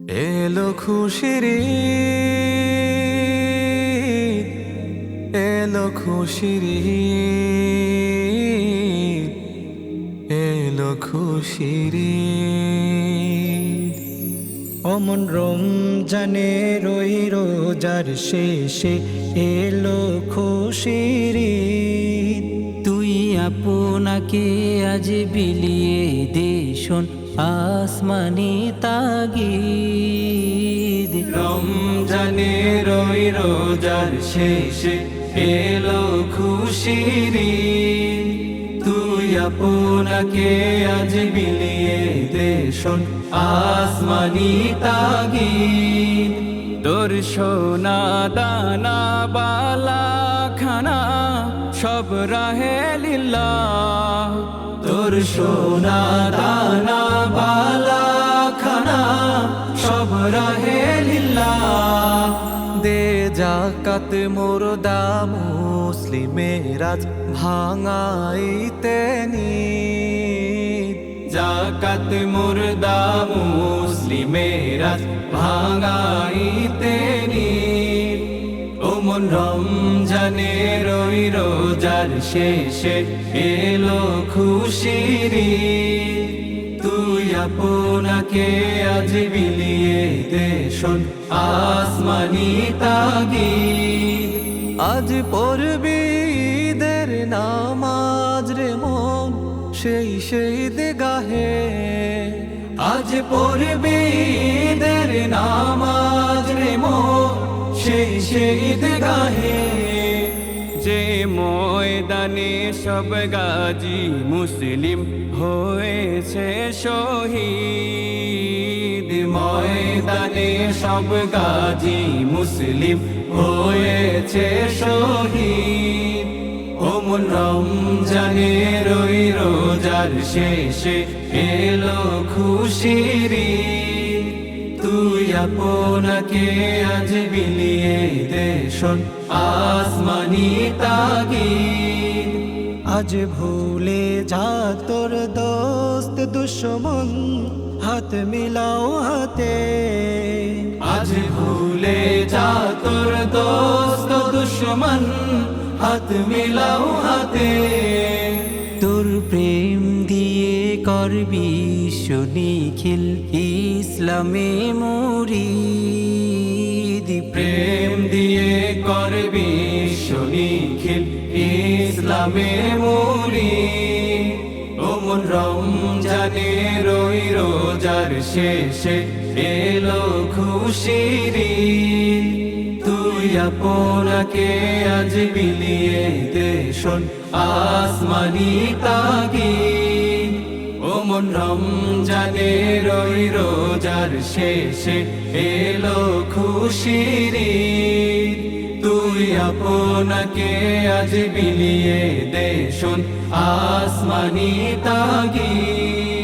এলো খুশির ঈদ, এলো খুশির ঈদ, এলো খুশির ঈদ। অমন রমজানের ওই রোজার শেষে এলো খুশির ঈদ। তুই আপনাকে আজ বিলিয়ে দে শোন আসমানি তাগিদ। রমজানের ওই রোজার শেষে এলো খুশির ঈদ। তুই আপনাকে আজ বিলিয়ে দে শোন আসমানি তাগিদ। তোর সোনা দানা বালা খানা সব রাহে লিল্লাহ। তোর সোনা দানা বালা খানা সব রাহে লিল্লাহ। দে জাকাত মুর্দা মুসলিমের আজ ভাঙাইতে নিদ। জাকাত মুর্দা মুসলিমের আজ ভাঙাইতে নিদ। ওমন রমজানের ওই রোজার শেষে এলো খুশির ঈদ। তুই আপনাকে আজ বিলিয়ে দে শোন আসমানি তাগিদ। আজ পড়বি ঈদের নামাজ রে মন সেই গাহে। আজ পড়বি ঈদের নামাজ রে মন সেই গাহে। যে ময়দানে সব গাজী মুসলিম হয়েছে শহীদ। ময়দানে সব গাজী মুসলিম হয়েছে শহীদ। ওমন রমজানের ওই রোজার শেষে এলো খুশির ঈদ। তুই আপনাকে আজ বিলিয়ে দে শোন আসমানি তাগিদ। আজ ভুলে যা তোর দোস্ত দুশ্মন, হাত মিলাও হাতে। আজ ভুলে যা তোর দোস্ত দুশ্মন, হাত মিলাও হাতে। তোর প্রেম দিয়ে করবি নিখিল ইসলামে মুরিদ। প্রেম দিয়ে করবি নিখিল ইসলামে মুরিদ। ওমন রমজানের ওই রোজার শেষে এলো খুশির ঈদ। তুই আপনাকে আজ বিলিয়ে দে শোন আসমানি তাগিদ। ওমন রমজানের ওই রোজার শেষে এলো খুশির ঈদ। তুই আপনাকে আজ বিলিয়ে দে শোন আসমানি তাগিদ।